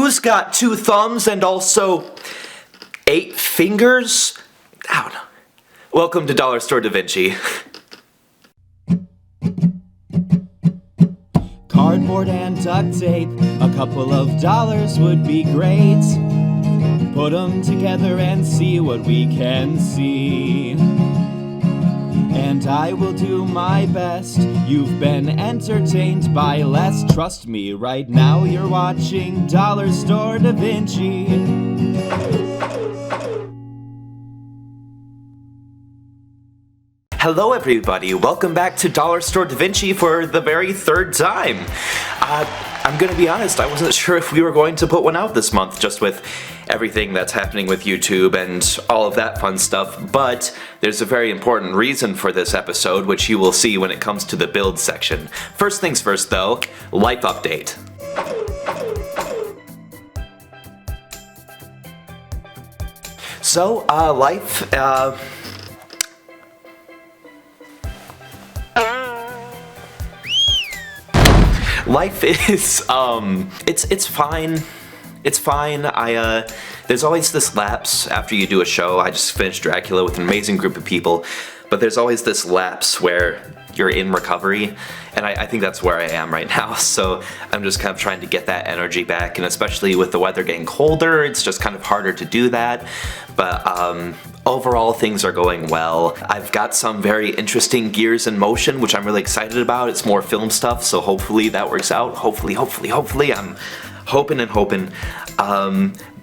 Who's got 2 thumbs and also 8 fingers? I don't know. Welcome to Dollar Store DaVinci. Cardboard and duct tape, a couple of dollars would be great. Put them together and see what we can see. And I will do my best. You've been entertained by less. Trust me, right now you're watching Dollar Store DaVinci. Hello everybody, welcome back to Dollar Store DaVinci for the very 3rd time. I'm gonna be honest, I wasn't sure if we were going to put one out this month, just with everything that's happening with YouTube and all of that fun stuff, but there's a very important reason for this episode, which you will see when it comes to the build section. First things first though, life update. So, Life is, it's fine. It's fine. There's always this lapse after you do a show. I just finished Dracula with an amazing group of people, but there's always this lapse where you're in recovery, and I think that's where I am right now, so I'm just kind of trying to get that energy back, and especially with the weather getting colder, it's just kind of harder to do that, but overall things are going well. I've got some very interesting gears in motion, which I'm really excited about. It's more film stuff, so hopefully that works out. Hopefully, I'm hoping and hoping.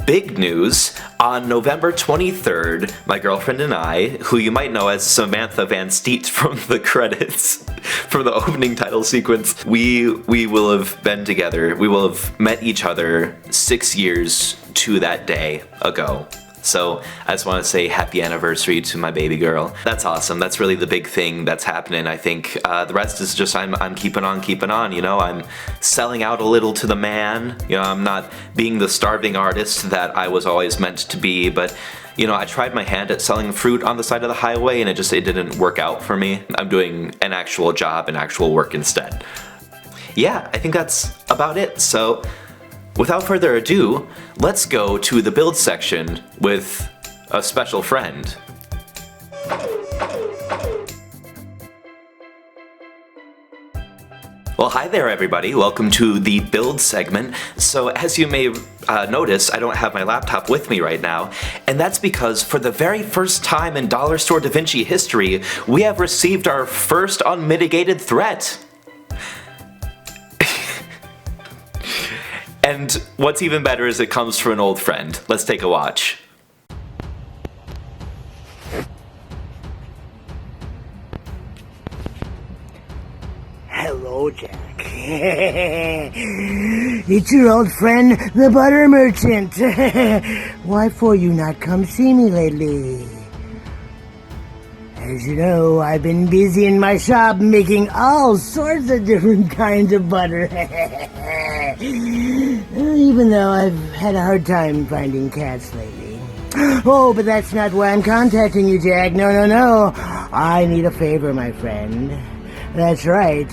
Big news, on November 23rd, my girlfriend and I, who you might know as Samantha Van Steet from the credits, from the opening title sequence, we will have been together. We will have met each other 6 years to that day ago. So I just want to say happy anniversary to my baby girl. That's awesome. That's really the big thing that's happening, I think. The rest is just I'm keeping on, you know. I'm selling out a little to the man. You know, I'm not being the starving artist that I was always meant to be, but you know, I tried my hand at selling fruit on the side of the highway and it didn't work out for me. I'm doing an actual job and actual work instead. Yeah, I think that's about it. So without further ado, let's go to the build section with a special friend. Well, hi there everybody, welcome to the build segment. So as you may notice, I don't have my laptop with me right now, and that's because for the very first time in Dollar Store DaVinci history, we have received our first unmitigated threat. And what's even better is it comes from an old friend. Let's take a watch. Hello, Jack. It's your old friend, the butter merchant. Why for you not come see me lately? As you know, I've been busy in my shop making all sorts of different kinds of butter. Even though I've had a hard time finding cats lately. Oh, but that's not why I'm contacting you, Jack. No. I need a favor, my friend. That's right.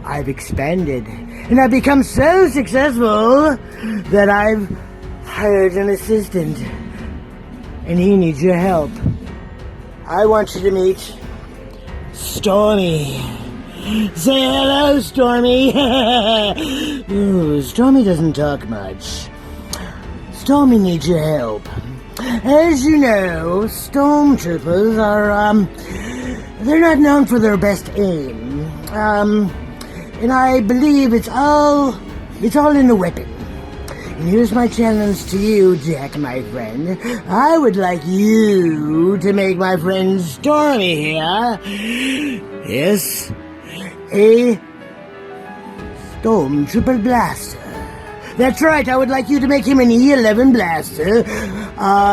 I've expanded, and I've become so successful that I've hired an assistant, and he needs your help. I want you to meet Stormy. Say hello, Stormy. Ooh, Stormy doesn't talk much. Stormy needs your help. As you know, stormtroopers are, they're not known for their best aim. And I believe it's all in the weapon. And here's my challenge to you, Jack, my friend. I would like you to make my friend Stormy here, yes, a Stormtrooper blaster. That's right, I would like you to make him an E11 blaster,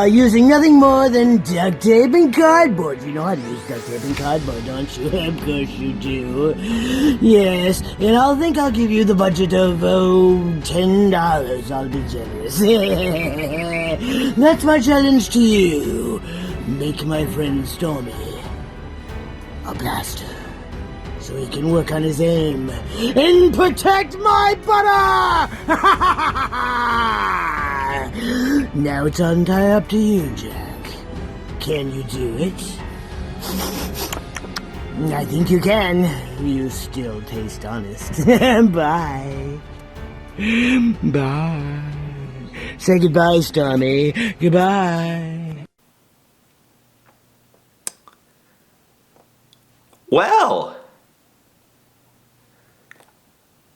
using nothing more than duct tape and cardboard. You know how to use duct tape and cardboard, don't you? Of course you do. Yes, and I'll give you the budget of, $10. I'll be generous. That's my challenge to you. Make my friend Stormy a blaster, so he can work on his aim and protect my butter! Now it's entirely up to you, Jack. Can you do it? I think you can. You still taste honest. Bye. Bye. Say goodbye, Stormy. Goodbye. Well,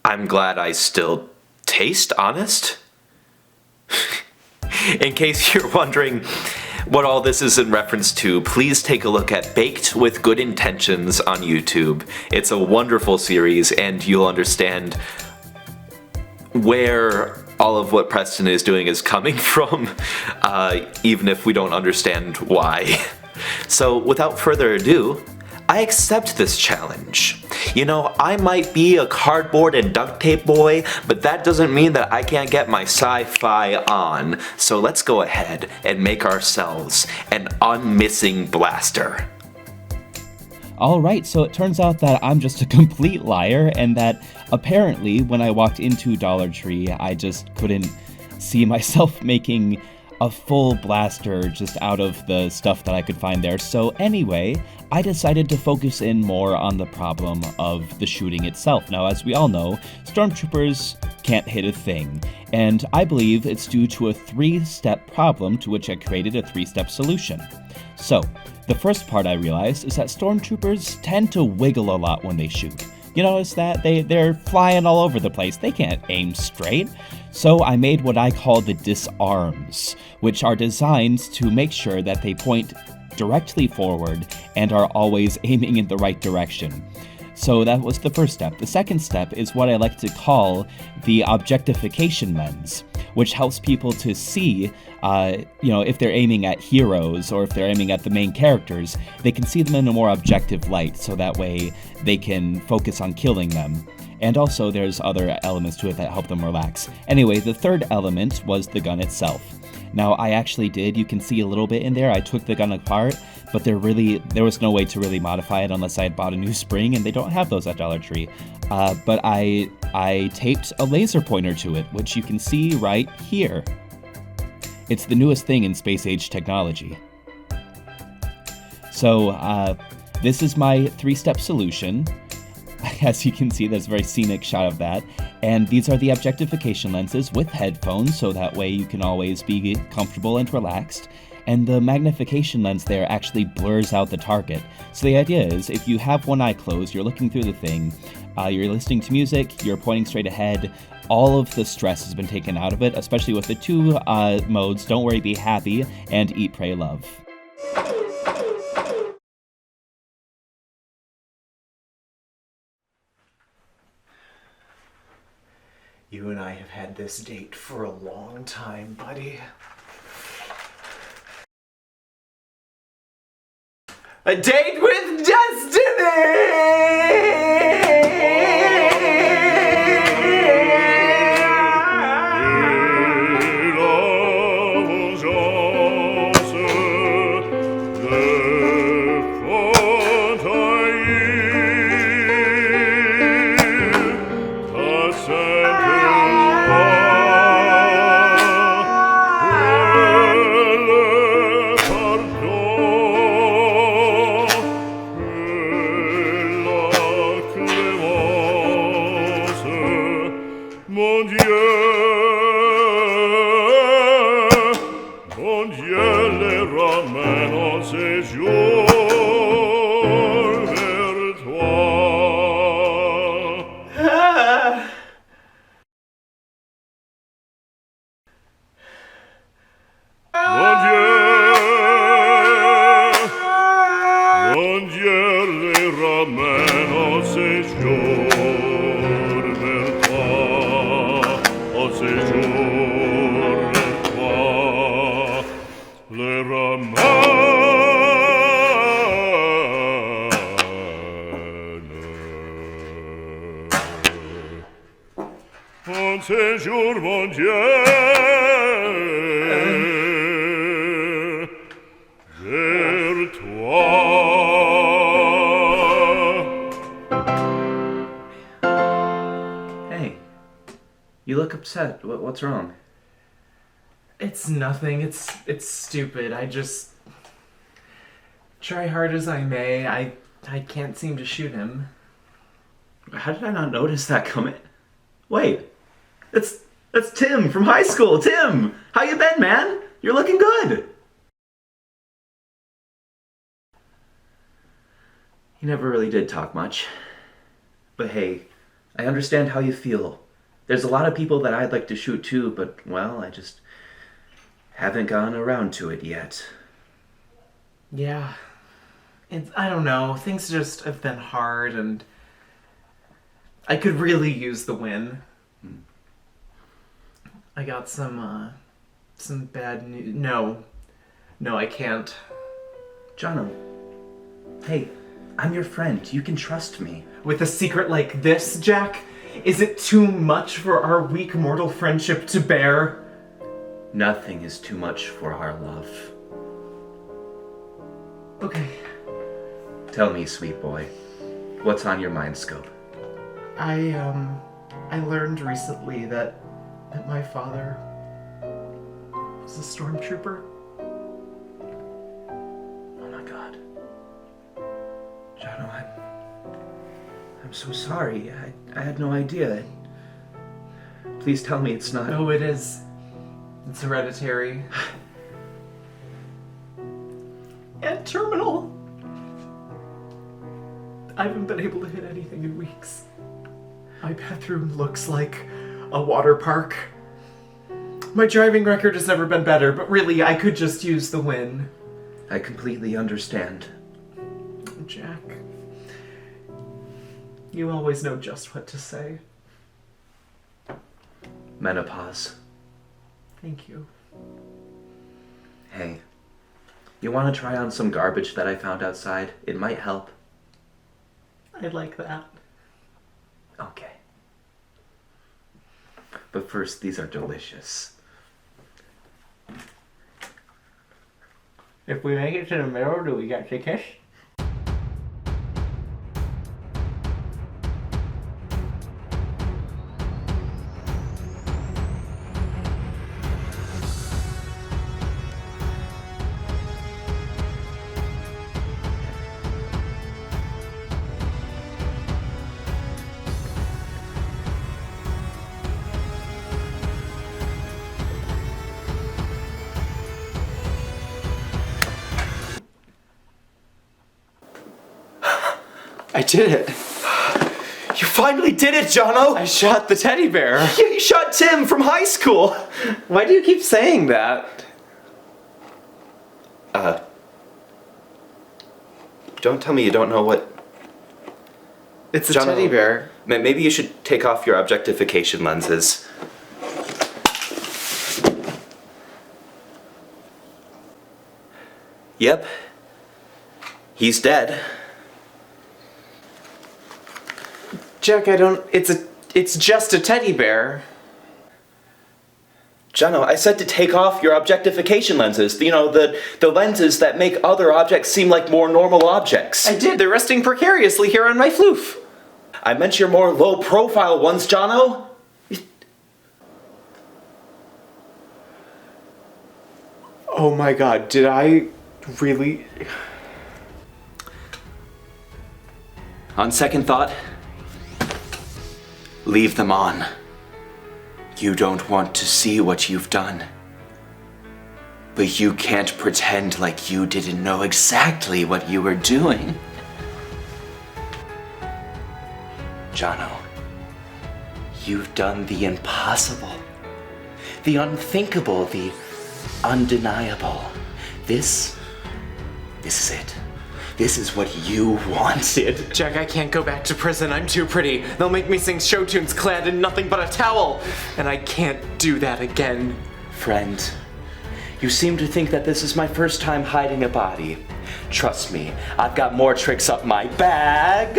I'm glad I still taste honest. In case you're wondering what all this is in reference to, please take a look at Baked with Good Intentions on YouTube. It's a wonderful series, and you'll understand where all of what Preston is doing is coming from, even if we don't understand why. So without further ado, I accept this challenge. You know, I might be a cardboard and duct tape boy, but that doesn't mean that I can't get my sci-fi on. So let's go ahead and make ourselves an unmissing blaster. Alright, so it turns out that I'm just a complete liar, and that apparently when I walked into Dollar Tree, I just couldn't see myself making a full blaster just out of the stuff that I could find there. So anyway, I decided to focus in more on the problem of the shooting itself. Now, as we all know, stormtroopers can't hit a thing, and I believe it's due to a 3-step problem to which I created a 3-step solution. So, the first part I realized is that stormtroopers tend to wiggle a lot when they shoot. You notice that? They're flying all over the place. They can't aim straight. So I made what I call the disarms, which are designed to make sure that they point directly forward and are always aiming in the right direction. So that was the first step. The second step is what I like to call the objectification lens, which helps people to see, if they're aiming at heroes or if they're aiming at the main characters, they can see them in a more objective light, so that way they can focus on killing them. And also there's other elements to it that help them relax. Anyway, the third element was the gun itself. Now, I actually you can see a little bit in there, I took the gun apart, but there was no way to really modify it unless I had bought a new spring, and they don't have those at Dollar Tree. But I taped a laser pointer to it, which you can see right here. It's the newest thing in space-age technology. So, this is my 3-step solution. As you can see, there's a very scenic shot of that. And these are the objectification lenses with headphones, so that way you can always be comfortable and relaxed. And the magnification lens there actually blurs out the target. So the idea is, if you have one eye closed, you're looking through the thing, you're listening to music, you're pointing straight ahead, all of the stress has been taken out of it, especially with the 2 modes, Don't Worry, Be Happy, and Eat, Pray, Love. You and I have had this date for a long time, buddy. A date with destiny! Un séjour, mon Dieu, vers toi. Hey, you look upset. What's wrong? It's nothing. It's stupid. I just try hard as I may. I can't seem to shoot him. How did I not notice that coming? Wait, that's Tim from high school. Tim, how you been, man? You're looking good. He never really did talk much. But hey, I understand how you feel. There's a lot of people that I'd like to shoot too, but, well, I just haven't gotten around to it yet. Yeah. I don't know. Things just have been hard, and I could really use the win. I got some bad news. No, I can't. Jono, hey, I'm your friend. You can trust me. With a secret like this, Jack? Is it too much for our weak mortal friendship to bear? Nothing is too much for our love. Okay. Tell me, sweet boy, what's on your mind scope? I learned recently that my father was a stormtrooper. Oh my god. Jono, I'm so sorry. I had no idea. Please tell me it's not... No, it is. It's hereditary. And terminal. I haven't been able to hit anything in weeks. My bathroom looks like a water park. My driving record has never been better, but really, I could just use the win. I completely understand. Jack, you always know just what to say. Menopause. Thank you. Hey, you want to try on some garbage that I found outside? It might help. I'd like that. Okay. But first, these are delicious. If we make it to the middle, do we get to kiss? I did it. You finally did it, Jono! I shot the teddy bear. Yeah, you shot Tim from high school! Why do you keep saying that? Don't tell me you don't know what... It's a Jono, teddy bear. Maybe you should take off your objectification lenses. Yep. He's dead. Jack, it's just a teddy bear. Jono, I said to take off your objectification lenses. You know, the lenses that make other objects seem like more normal objects. I did. They're resting precariously here on my floof. I meant your more low-profile ones, Jono. Oh my god, did I really... On second thought, leave them on. You don't want to see what you've done. But you can't pretend like you didn't know exactly what you were doing. Jono, you've done the impossible, the unthinkable, the undeniable. This is it. This is what you wanted. Jack, I can't go back to prison. I'm too pretty. They'll make me sing show tunes clad in nothing but a towel. And I can't do that again. Friend, you seem to think that this is my first time hiding a body. Trust me, I've got more tricks up my bag.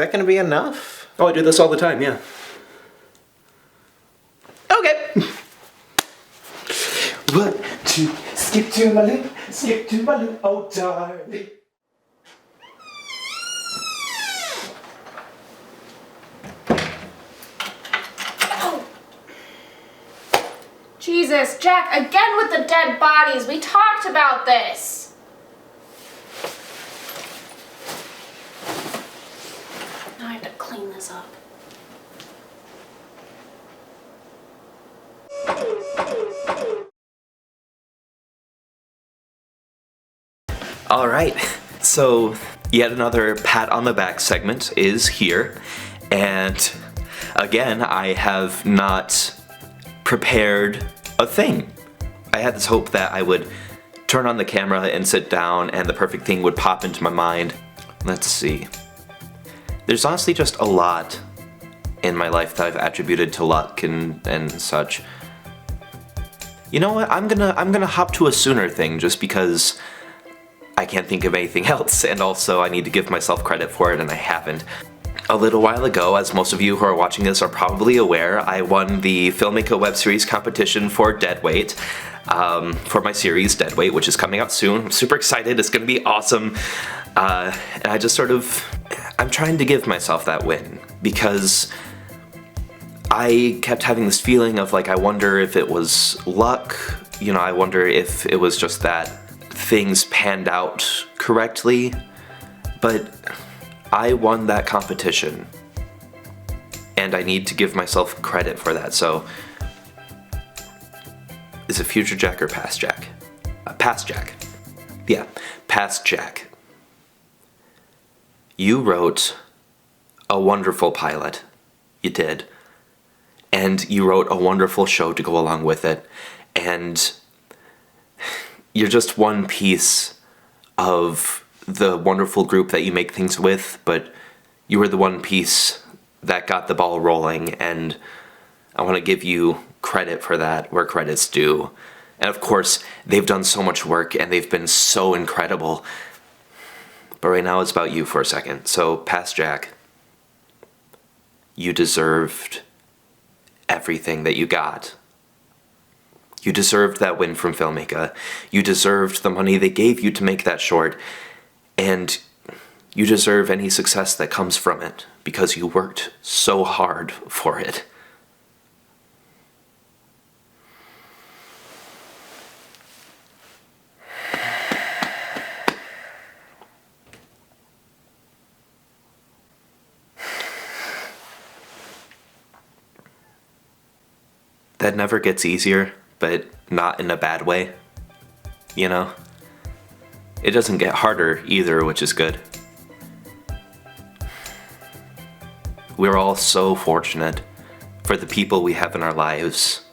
that gonna be enough? Oh, I do this all the time, yeah. Okay. 1, 2, skip to my lip, skip to my lip, oh darling. Jesus, Jack, again with the dead bodies. We talked about this. Now I have to clean this up. All right, so yet another pat on the back segment is here, and again, I have not prepared a thing. I had this hope that I would turn on the camera and sit down and the perfect thing would pop into my mind. Let's see. There's honestly just a lot in my life that I've attributed to luck and such. You know what? I'm gonna hop to a sooner thing just because I can't think of anything else, and also I need to give myself credit for it, and I haven't. A little while ago, as most of you who are watching this are probably aware, I won the Filmmaker web series competition for Deadweight, for my series Deadweight, which is coming out soon. I'm super excited, it's gonna be awesome. And I just I'm trying to give myself that win, because I kept having this feeling of like, I wonder if it was luck, you know, I wonder if it was just that things panned out correctly, but I won that competition, and I need to give myself credit for that. So, is it future Jack or past Jack? Past Jack. Yeah, past Jack. You wrote a wonderful pilot. You did. And you wrote a wonderful show to go along with it, and you're just one piece of the wonderful group that you make things with, but you were the one piece that got the ball rolling, and I want to give you credit for that where credit's due. And of course, they've done so much work and they've been so incredible. But right now it's about you for a second. So, past Jack, you deserved everything that you got. You deserved that win from Filmmaker. You deserved the money they gave you to make that short. And you deserve any success that comes from it, because you worked so hard for it. That never gets easier, but not in a bad way, you know? It doesn't get harder either, which is good. We're all so fortunate for the people we have in our lives,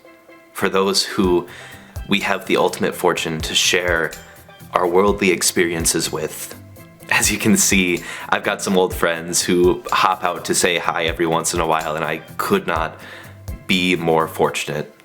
for those who we have the ultimate fortune to share our worldly experiences with. As you can see, I've got some old friends who hop out to say hi every once in a while, and I could not be more fortunate